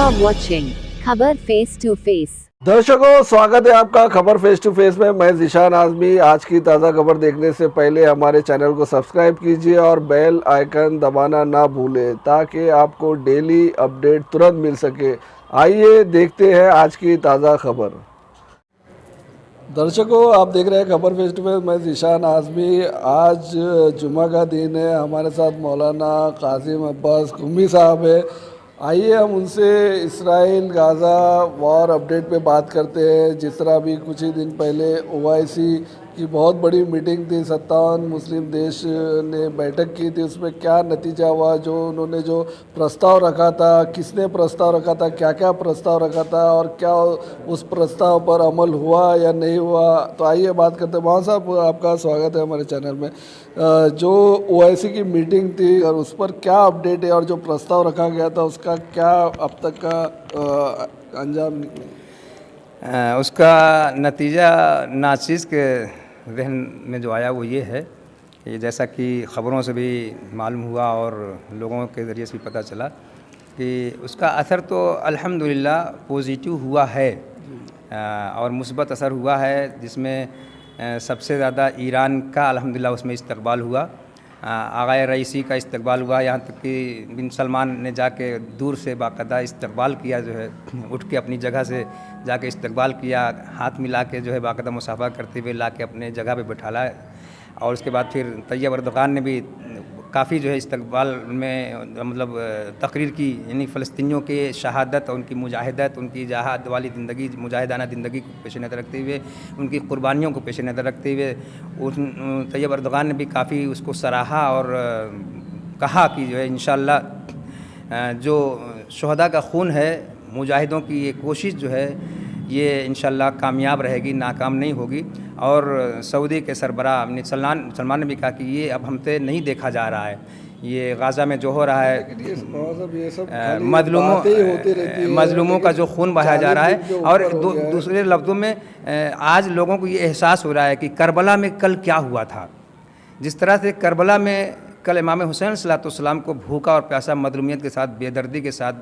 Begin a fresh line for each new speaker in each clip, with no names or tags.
are watching खबर face to face.
दर्शकों, स्वागत है आपका खबर फेस टू फेस में। मैं ज़ीशान आज़मी। आज की ताज़ा खबर देखने से पहले हमारे चैनल को सब्सक्राइब कीजिए और बेल आइकन दबाना ना भूलें ताकि आपको डेली अपडेट तुरंत मिल सके। आइए देखते हैं आज की ताज़ा खबर। दर्शकों, आप देख रहे हैं खबर फेस टू फेस। मैं ज़ीशान आज़मी। आज जुम्मा का दिन है। हमारे साथ मौलाना कासिम अब्बास कुम्मी साहब है। आइए हम उनसे इसराइल गाज़ा वॉर अपडेट पे बात करते हैं। जिस तरह भी कुछ ही दिन पहले ओआईसी की बहुत बड़ी मीटिंग थी, 57 मुस्लिम देश ने बैठक की थी, उसमें क्या नतीजा हुआ, जो उन्होंने जो प्रस्ताव रखा था, किसने प्रस्ताव रखा था, क्या क्या प्रस्ताव रखा था और क्या उस प्रस्ताव पर अमल हुआ या नहीं हुआ। तो आइए बात करते हैं। वहाँ साहब, आपका स्वागत है हमारे चैनल में। जो ओआईसी की मीटिंग थी और उस पर क्या अपडेट है और जो प्रस्ताव रखा गया था उसका क्या अब तक का अंजाम निकला?
उसका नतीजा नाचीज़ के जहन में जो आया वो ये है कि जैसा कि ख़बरों से भी मालूम हुआ और लोगों के ज़रिए से भी पता चला कि उसका असर तो अल्हम्दुलिल्लाह पॉजिटिव हुआ है और मुस्बत असर हुआ है, जिसमें सबसे ज़्यादा ईरान का अल्हम्दुलिल्लाह उसमें इस्तकबाल हुआ। आग़ाए रईसी का इस्तकबाल हुआ, यहाँ तक कि बिन सलमान ने जाके दूर से बाकायदा इस्तकबाल किया, जो है उठ के अपनी जगह से जाके इस्तकबाल किया, हाथ मिला के जो है बाकायदा मुसाफा करते हुए ला के अपने जगह पे बैठाला। और उसके बाद फिर तैयब अर्दगान ने भी काफ़ी जो है इस्तकबाल में मतलब तकरीर की, यानी फ़लस्तीनियों के शहादत, उनकी मुजाहिदत, उनकी जहाद वाली ज़िंदगी, मुजाहिदाना ज़िंदगी को पेश नज़र रखते हुए, उनकी कुर्बानियों को पेश नज़र रखते हुए तैयब अर्दगान ने भी काफ़ी उसको सराहा और कहा कि जो है इंशाअल्लाह जो शुहदा का खून है, मुजाहिदों की ये कोशिश जो है ये इंशाअल्लाह कामयाब रहेगी, नाकाम नहीं होगी। और सऊदी के सरबराह सलमान ने भी कहा कि ये अब हमसे नहीं देखा जा रहा है, ये गाज़ा में जो हो रहा है, मजलूमों का जो खून बहाया जा रहा है। और दूसरे लफ्ज़ों में आज लोगों को ये एहसास हो रहा है कि करबला में कल क्या हुआ था। जिस तरह से करबला में कल इमाम हुसैन सलाम को भूखा और प्यासा मजलूमियत के साथ, बेदर्दी के साथ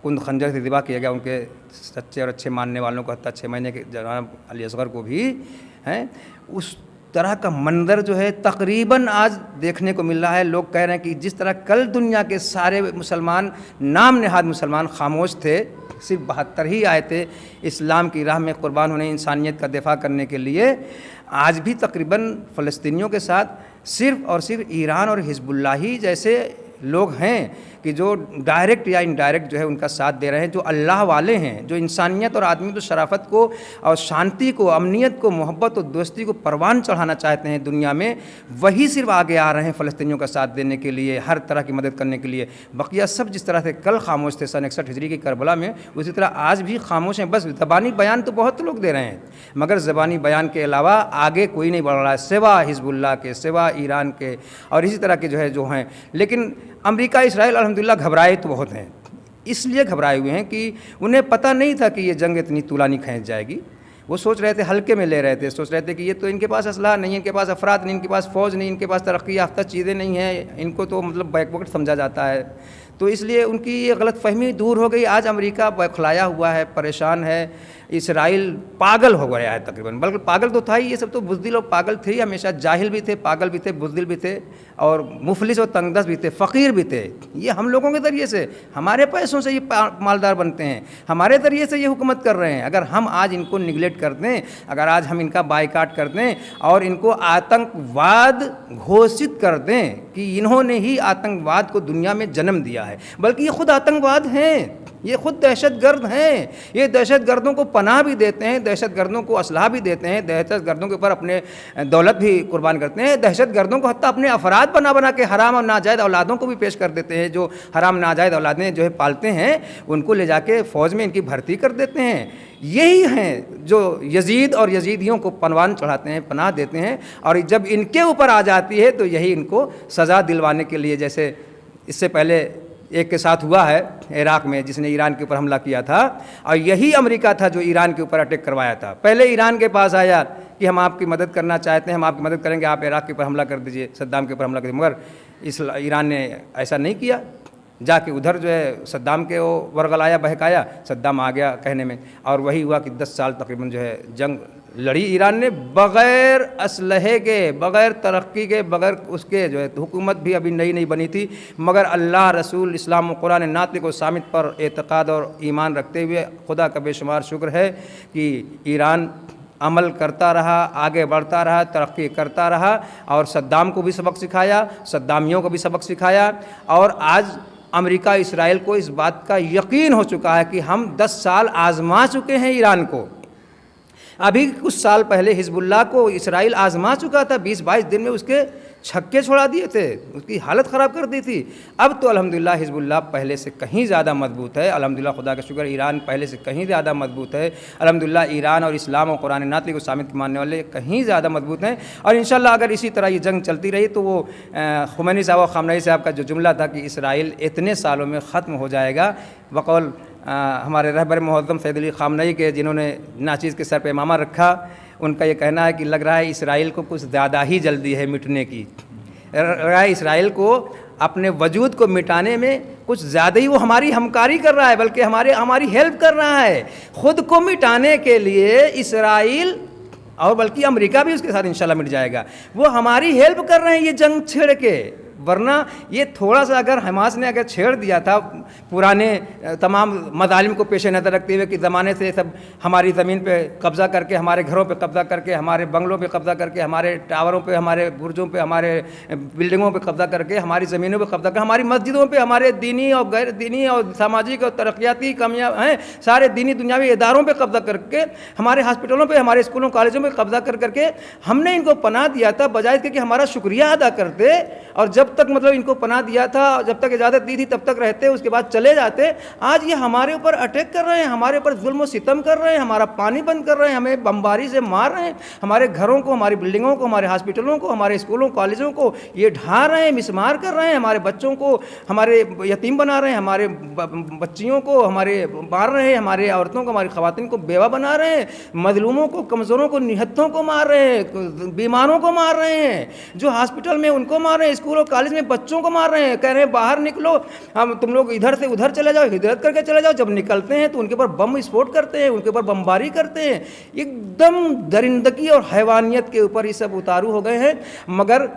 कुंद खंजर से ज़िबा किया गया, उनके सच्चे और अच्छे मानने वालों को, हत्ता 6 महीने के जनाब अली असगर को भी हैं, उस तरह का मंजर जो है तकरीबन आज देखने को मिल रहा है। लोग कह रहे हैं कि जिस तरह कल दुनिया के सारे मुसलमान, नाम नहाद मुसलमान खामोश थे, सिर्फ 72 ही आए थे इस्लाम की राह में कुर्बान होने, इंसानियत का दिफा करने के लिए, आज भी तकरीबन फ़लस्तीनियों के साथ सिर्फ़ और सिर्फ ईरान और हिजबुल्लाह ही जैसे लोग हैं कि जो डायरेक्ट या इनडायरेक्ट जो है उनका साथ दे रहे हैं, जो अल्लाह वाले हैं, जो इंसानियत और आदमी तो शराफत को और शांति को, अमनियत को, मोहब्बत और दोस्ती को परवान चढ़ाना चाहते हैं दुनिया में, वही सिर्फ आगे आ रहे हैं फ़लस्तीनियों का साथ देने के लिए, हर तरह की मदद करने के लिए। बकिया सब जिस तरह से कल खामोश थे सन 61 हिजरी की करबला में, उसी तरह आज भी खामोश हैं। बस ज़बानी बयान तो बहुत लोग दे रहे हैं, मगर ज़बानी बयान के अलावा आगे कोई नहीं बढ़ रहा है, सिवा हिजबुल्लाह के, सिवा ईरान के और इसी तरह के जो हैं। लेकिन अमेरिका, इसराइल अल्हम्दुलिल्लाह घबराए तो बहुत हैं। इसलिए घबराए हुए हैं कि उन्हें पता नहीं था कि ये जंग इतनी तूलानी खींच जाएगी। वो सोच रहे थे, हल्के में ले रहे थे, सोच रहे थे कि ये तो इनके पास असलाह नहीं है, इनके पास अफराद नहीं, इनके पास फ़ौज नहीं, इनके पास तरक्की याफ्ता चीज़ें नहीं हैं, इनको तो मतलब बैकवर्ड समझा जाता है। तो इसलिए उनकी ये गलतफहमी दूर हो गई। आज अमेरिका बौखलाया हुआ है, परेशान है, इसराइल पागल हो गया है तकरीबन, बल्कि पागल तो था ही, ये सब तो बुज़दिल और पागल थे ही हमेशा, जाहिल भी थे, पागल भी थे, बुज़दिल भी थे और मुफलिस और तंगदस्त भी थे, फ़कीर भी थे। ये हम लोगों के ज़रिए से, हमारे पैसों से ये मालदार बनते हैं, हमारे ज़रिए से ये हुकूमत कर रहे हैं। अगर हम आज इनको निगलेक्ट कर दें, अगर आज हम इनका बायकाट कर दें और इनको आतंकवाद घोषित कर दें कि इन्होंने ही आतंकवाद को दुनिया में जन्म दिया है, बल्कि ये खुद आतंकवाद हैं, ये खुद दहशतगर्द हैं, ये दहशतगर्दों को पनाह भी देते हैं, दहशतगर्दों को असलाह भी देते हैं, दहशतगर्दों के ऊपर अपने दौलत भी कुर्बान करते हैं, दहशतगर्दों को हत्ता अपने अफराद बना बना के हराम और नाजायज़ औलादों को भी पेश कर देते हैं। जो हराम नाजायज़ औलादें जो है पालते हैं, उनको ले जाके फ़ौज में इनकी भर्ती कर देते हैं। यही हैं जो यजीद और यजीदियों को परवान चढ़ाते हैं, पनाह देते हैं, और जब इनके ऊपर आ जाती है तो यही इनको सज़ा दिलवाने के लिए, जैसे इससे पहले एक के साथ हुआ है इराक़ में, जिसने ईरान के ऊपर हमला किया था, और यही अमेरिका था जो ईरान के ऊपर अटैक करवाया था। पहले ईरान के पास आया कि हम आपकी मदद करना चाहते हैं, हम आपकी मदद करेंगे, आप इराक़ के ऊपर हमला कर दीजिए, सद्दाम के ऊपर हमला कर दीजिए, मगर ईरान ने ऐसा नहीं किया। जाके उधर जो है सद्दाम के वो वरगलाया बहकाया, सद्दाम आ गया कहने में, और वही हुआ कि 10 साल तकरीबन जो है जंग लड़ी ईरान ने बग़ैर असलहे के, बग़ैर तरक्की के, बग़ैर उसके जो है हुकूमत भी अभी नई नई बनी थी, मगर अल्लाह रसूल इस्लाम कुरान नातिक व सामित पर एतक़ाद और ईमान रखते हुए खुदा का बेशुमार शुक्र है कि ईरान अमल करता रहा, आगे बढ़ता रहा, तरक्की करता रहा, और सद्दाम को भी सबक सिखाया, सद्दामियों को भी सबक सिखाया, और आज अमेरिका इसराइल को इस बात का यकीन हो चुका है कि हम 10 साल आजमा चुके हैं ईरान को। अभी कुछ साल पहले हिजबुल्लाह को इसराइल आजमा चुका था, 20-22 दिन में उसके छक्के छोड़ा दिए थे, उसकी हालत ख़राब कर दी थी। अब तो अल्हम्दुलिल्लाह हिजबुल्लाह पहले से कहीं ज़्यादा मजबूत है, अल्हम्दुलिल्लाह खुदा का शुक्र, ईरान पहले से कहीं ज़्यादा मजबूत है, अल्हम्दुलिल्लाह ईरान और इस्लाम और कुरान नातिक को सामित मानने वाले कहीं ज़्यादा मजबूत हैं। और इंशाअल्लाह अगर इसी तरह ये जंग चलती रही तो वो खुमैनी साहब और खामनेई साहब का जो जुमला था कि इसराइल इतने सालों में ख़त्म हो जाएगा, बकौल हमारे रहबर मुअज़्ज़म सैयद अली खामनेई के, जिन्होंने नाचीज़ के सर पे इमामा रखा, उनका ये कहना है कि लग रहा है इसराइल को कुछ ज़्यादा ही जल्दी है मिटने की। लग रहा है इसराइल को अपने वजूद को मिटाने में कुछ ज़्यादा ही वो हमारी हमकारी कर रहा है, बल्कि हमारी हेल्प कर रहा है। ख़ुद को मिटाने के लिए इसराइल और बल्कि अमेरिका भी उसके साथ इंशाल्लाह मिट जाएगा, वो हमारी हेल्प कर रहे हैं ये जंग छेड़ के। वरना ये थोड़ा सा अगर हमास ने अगर छेड़ दिया था पुराने तमाम मज़ालिम को पेश नज़र रखते हुए कि ज़माने से सब हमारी ज़मीन पे कब्ज़ा करके, हमारे घरों पे कब्ज़ा करके, हमारे बंगलों पे कब्ज़ा करके, हमारे टावरों पे, हमारे बुर्जों पे, हमारे बिल्डिंगों पे कब्ज़ा करके, हमारी ज़मीनों पे कब्ज़ा करके, हमारी मस्जिदों पे, हमारे दीनी और गैर दीनी और सामाजिक और तरक्याती कामयाब हैं सारे दीनी दुनियावी इदारों पर कब्ज़ा करके, हमारे हॉस्पिटलों पर, हमारे स्कूलों कॉलेजों में कब्ज़ा करके हमने इनको पनाह दिया था, बजाय इसके कि हमारा शुक्रिया अदा करते और जब तक मतलब इनको पनाह दिया था, जब तक इजाज़त दी थी तब तक रहते, उसके बाद चले जाते। आज ये हमारे ऊपर अटैक कर रहे हैं, हमारे ऊपर जुल्म सितम कर रहे हैं, हमारा पानी बंद कर रहे हैं, हमें बमबारी से मार रहे हैं, हमारे घरों को, हमारी बिल्डिंगों को, हमारे हॉस्पिटलों को, हमारे स्कूलों कॉलेजों को ये ढा रहे हैं, मिसमार कर रहे हैं, हमारे बच्चों को हमारे यतीम बना रहे हैं, हमारे बच्चियों को हमारे मार रहे हैं, हमारे औरतों को, हमारी ख़वातीन को बेवा बना रहे हैं, मजलूमों को, कमज़ोरों को, निहत्तों को मार रहे हैं, बीमारों को मार रहे हैं, जो हॉस्पिटल में उनको मार रहे हैं, स्कूल और कॉलेज में बच्चों को मार रहे हैं, कह रहे हैं बाहर निकलो, हम तुम लोग इधर से उधर चले जाओ, हिजरत करके चले जाओ। जब निकलते हैं तो उनके ऊपर बम विस्फोट करते हैं, उनके ऊपर बमबारी करते हैं। एकदम दरिंदगी और हैवानियत के ऊपर ये सब उतारू हो गए हैं। मगर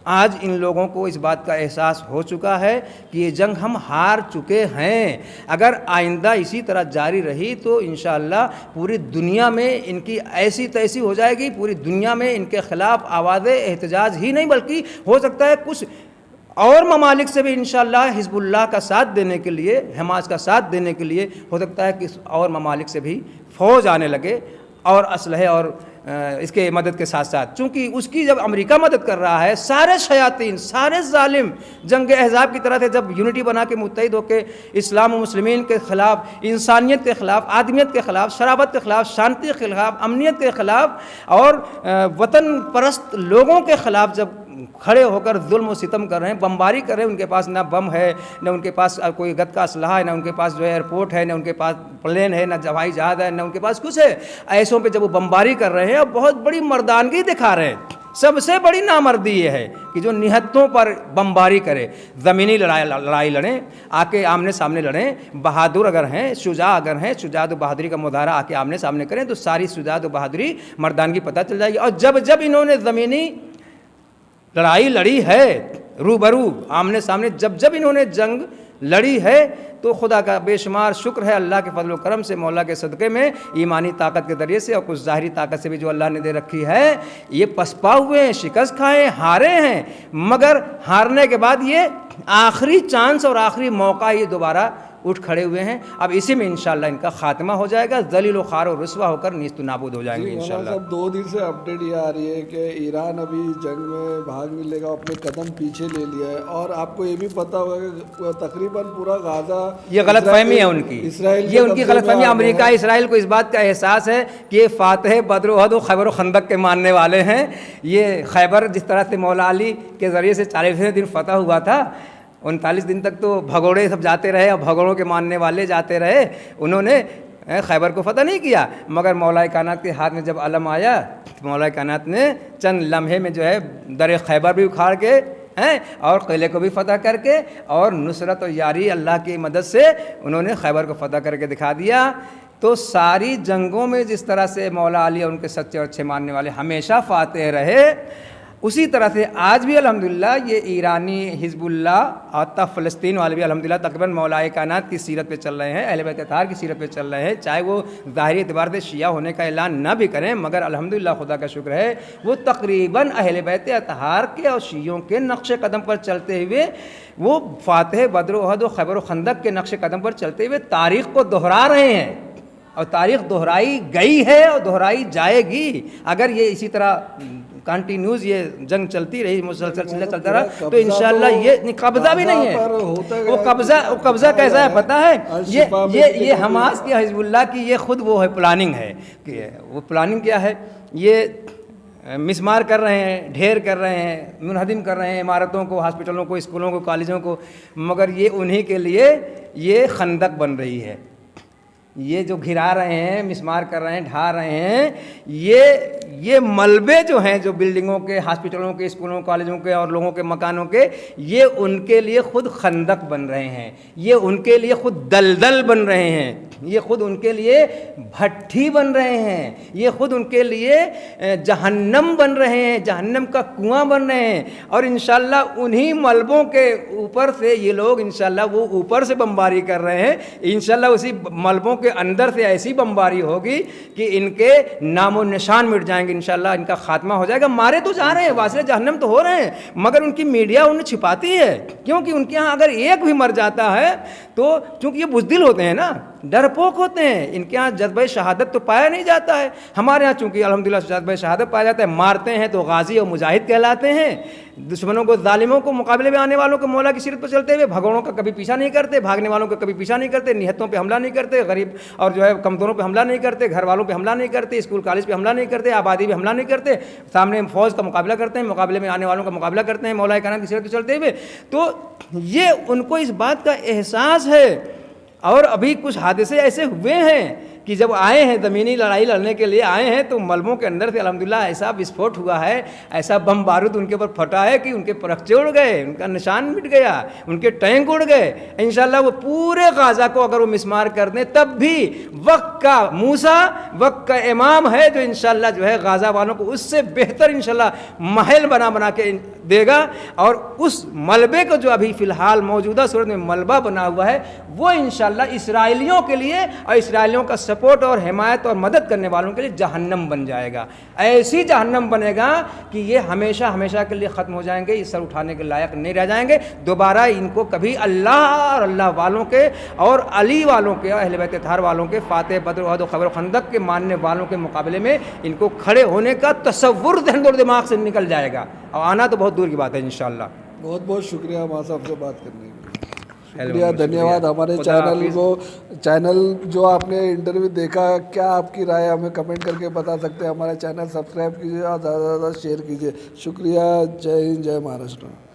आज इन लोगों को इस बात का एहसास हो चुका है कि ये जंग हम हार चुके हैं। अगर आइंदा इसी तरह जारी रही तो इंशाअल्लाह पूरी दुनिया में इनकी ऐसी तैसी हो जाएगी, पूरी दुनिया में इनके ख़िलाफ़ आवाज़ें एहतजाज ही नहीं बल्कि हो सकता है कुछ और ममालिक से भी इंशाअल्लाह हिजबुल्लाह का साथ देने के लिए, हमास का साथ देने के लिए हो सकता है कि और ममालिक से भी फ़ौज आने लगे और असलहे और इसके मदद के साथ साथ, चूँकि उसकी जब अमेरिका मदद कर रहा है, सारे शयातीन, सारे जालिम जंग अहज़ाब की तरह थे, जब यूनिटी बना के मुत्तहिद होकर इस्लाम और मुस्लिमीन के ख़िलाफ़, इंसानियत के ख़िलाफ़, आदमियत के ख़िलाफ़, शराबत के ख़िलाफ़, शांति के ख़िलाफ़, अमनियत के ख़िलाफ़ और वतन परस्त लोगों के ख़िलाफ़ जब खड़े होकर जुल्म और सितम कर रहे हैं, बमबारी कर रहे हैं, उनके पास ना बम है, न उनके पास कोई गद का असलहा है, न उनके पास जो है एयरपोर्ट है, न उनके पास प्लेन है, न हवाई जहाज़ है, न उनके पास कुछ है। ऐसों पे जब वो बमबारी कर रहे हैं और बहुत बड़ी मर्दानगी दिखा रहे हैं, सबसे बड़ी नामर्दी ये है कि जो निहत्तों पर बमबारी करे, ज़मीनी लड़ाई लड़ें, आके आमने सामने लड़ें, बहादुर अगर हैं, शुजा अगर हैं, शुजात बहादुरी का मुजाहरा आके आमने सामने करें तो सारी शुजात बहादुरी मर्दानगी पता चल जाएगी। और जब जब इन्होंने ज़मीनी लड़ाई लड़ी है, रूबरू आमने सामने जब जब इन्होंने जंग लड़ी है, तो खुदा का बेशुमार शुक्र है, अल्लाह के फजल करम से, मौला के सदक़े में, ईमानी ताकत के ज़रिए से और कुछ ज़ाहिरी ताकत से भी जो अल्लाह ने दे रखी है, ये पसपा हुए हैं, शिकस्त खाए, हारे हैं। मगर हारने के बाद ये आखिरी चांस और आखिरी मौका ये दोबारा उठ खड़े हुए हैं। अब इसी में इंशाअल्लाह इनका खात्मा हो जाएगा, जलील व खार और रुस्वा होकर नीस्त नाबूद हो जाएंगे इंशाअल्लाह।
2 दिन से अपडेट ये आ रही है कि ईरान अभी जंग में भाग नहीं लेगा, अपने कदम पीछे ले लिया है। और आपको ये भी पता होगा कि तकरीबन पूरा गाजा,
ये गलतफहमी है उनकी, ये उनकी गलतफहमी। अमेरिका इसराइल को इस बात का एहसास है कि ये फातह बद्र उहद और खैबर खंदक के मानने वाले हैं। ये खैबर जिस तरह से मौला अली के ज़रिए से 40वें दिन फतह हुआ था, 39 दिन तक तो भगोड़े सब जाते रहे और भगोड़ों के मानने वाले जाते रहे, उन्होंने खैबर को फ़तह नहीं किया। मगर मौला कायनात के हाथ में जब अलम आया तो मौला कायनात ने चंद लम्हे में जो है दर खैबर भी उखाड़ के हैं, और किले को भी फतह करके और नुसरत और यारी अल्लाह की मदद से उन्होंने खैबर को फतह करके दिखा दिया। तो सारी जंगों में जिस तरह से मौला अली और उनके सच्चे और अच्छे मानने वाले हमेशा फातेह रहे, उसी तरह से आज भी अल्हम्दुलिल्लाह ये ईरानी हिजबुल्लाह और तब फ़लस्तीन वाले भी अल्हम्दुलिल्लाह तकरीबन मौलाए कायनात की सीरत पे चल रहे हैं, अहले बैत अताहार की सीरत पे चल रहे हैं। चाहे वो ज़ाहिरी एतबार से शिया होने का ऐलान ना भी करें, मगर अल्हम्दुलिल्लाह खुदा का शुक्र है वो तकरीबन अहले बैत अताहार के और शियों के नक्श कदम पर चलते हुए, वो फातह बद्र उहद और खैबर खंदक के नक्श कदम पर चलते हुए तारीख़ को दोहरा रहे हैं, और तारीख़ दोहराई गई है और दोहराई जाएगी। अगर ये इसी तरह कंटिन्यूस ये जंग चलती रही, मुसलसल चलता रहा, तो इंशाल्लाह ये कब्ज़ा भी नहीं है। वो कब्ज़ा कैसा है पता है? ये हमास की हिजबुल्लाह की ये खुद वो है प्लानिंग है कि वो प्लानिंग क्या है, ये मिसमार कर रहे हैं, ढेर कर रहे हैं, मुनहदिम कर रहे हैं इमारतों को, हॉस्पिटलों को, स्कूलों को, कॉलेजों को, मगर ये उन्हीं के लिए ये खंदक बन रही है। ये जो घिरा रहे हैं, मिसमार कर रहे हैं, ढा रहे हैं, ये मलबे जो हैं, जो बिल्डिंगों के, हॉस्पिटलों के, स्कूलों, कॉलेजों के और लोगों के मकानों के, ये उनके लिए खुद खंदक बन रहे हैं, ये उनके लिए खुद दलदल बन रहे हैं, ये खुद उनके लिए भट्ठी बन रहे हैं, ये खुद उनके लिए जहन्नम बन रहे हैं, जहन्नम का कुआं बन रहे हैं। और इंशाल्लाह उन्हीं मलबों के ऊपर से ये लोग इंशाल्लाह वो ऊपर से बमबारी कर रहे हैं, इंशाल्लाह उसी मलबों के अंदर से ऐसी बमबारी होगी कि इनके नामो निशान मिट जाएंगे, इंशाल्लाह इनका खात्मा हो जाएगा। मारे तो जा रहे हैं, वासिल जहन्नम तो हो रहे हैं, मगर उनकी मीडिया उन्हें छिपाती है, क्योंकि उनके यहाँ अगर एक भी मर जाता है तो, चूँकि ये बुज़दिल होते हैं ना, डरपोक होते हैं, इनके यहाँ जज्बे शहादत तो पाया नहीं जाता है। हमारे यहाँ चूँकि अल्हम्दुलिल्लाह जज्बे शहादत पाया जाता है, मारते हैं तो गाजी और मुजाहिद कहलाते हैं। दुश्मनों को, जालिमों को, मुकाबले में आने वालों को मौला की सीरत पर चलते हुए भगोड़ों का कभी पीछा नहीं करते, भागने वालों का कभी पीछा नहीं करते, निहत्तों पे हमला नहीं करते, गरीब और जो है कमज़ोरों पे हमला नहीं करते, घर वालों पे हमला नहीं करते, स्कूल कॉलेज पे हमला नहीं करते, आबादी पे हमला नहीं करते, सामने फ़ौज का मुकाबला करते हैं, मुकाबले में आने वालों का मुकाबला करते हैं मौला कायनात की सीरत पर चलते हुए। तो ये उनको इस बात का एहसास है। और अभी कुछ हादसे ऐसे हुए हैं कि जब आए हैं ज़मीनी लड़ाई लड़ने के लिए आए हैं, तो मलबों के अंदर से अल्हम्दुलिल्लाह ऐसा विस्फोट हुआ है, ऐसा बम बारूद उनके ऊपर फटा है कि उनके परखचे उड़ गए, उनका निशान मिट गया, उनके टैंक उड़ गए। इंशाल्लाह वो पूरे गाज़ा को अगर वो मिसमार कर दें, तब भी वक्त का मूसा, वक्त का इमाम है जो इंशाल्लाह जो है गाज़ा वालों को उससे बेहतर इंशाल्लाह महल बना के देगा। और उस मलबे को जो अभी फ़िलहाल मौजूदा सूरत में मलबा बना हुआ है, वो इंशाल्लाह इसराइलियों के लिए और इसराइलियों का सपोर्ट और हिमायत और मदद करने वालों के लिए जहन्नम बन जाएगा। ऐसी जहन्नम बनेगा कि ये हमेशा हमेशा के लिए ख़त्म हो जाएंगे, इस सर उठाने के लायक नहीं रह जाएंगे। दोबारा इनको कभी अल्लाह और अल्लाह वालों के और अली वालों के और अहले बैत अताहार वालों के, फातह बद्र उहद और खैबर खंदक के मानने वालों के मुकाबले में इनको खड़े होने का तसव्वुर ज़हन और दिमाग से निकल जाएगा, और आना तो बहुत दूर की बात है इंशाअल्लाह।
बहुत बहुत शुक्रिया मां साहब से बात करने के लिए। शुक्रिया, धन्यवाद। हमारे चैनल जो आपने इंटरव्यू देखा, क्या आपकी राय हमें कमेंट करके बता सकते हैं। हमारा चैनल सब्सक्राइब कीजिए और ज़्यादा से ज़्यादा शेयर कीजिए। शुक्रिया। जय हिंद, जय महाराष्ट्र।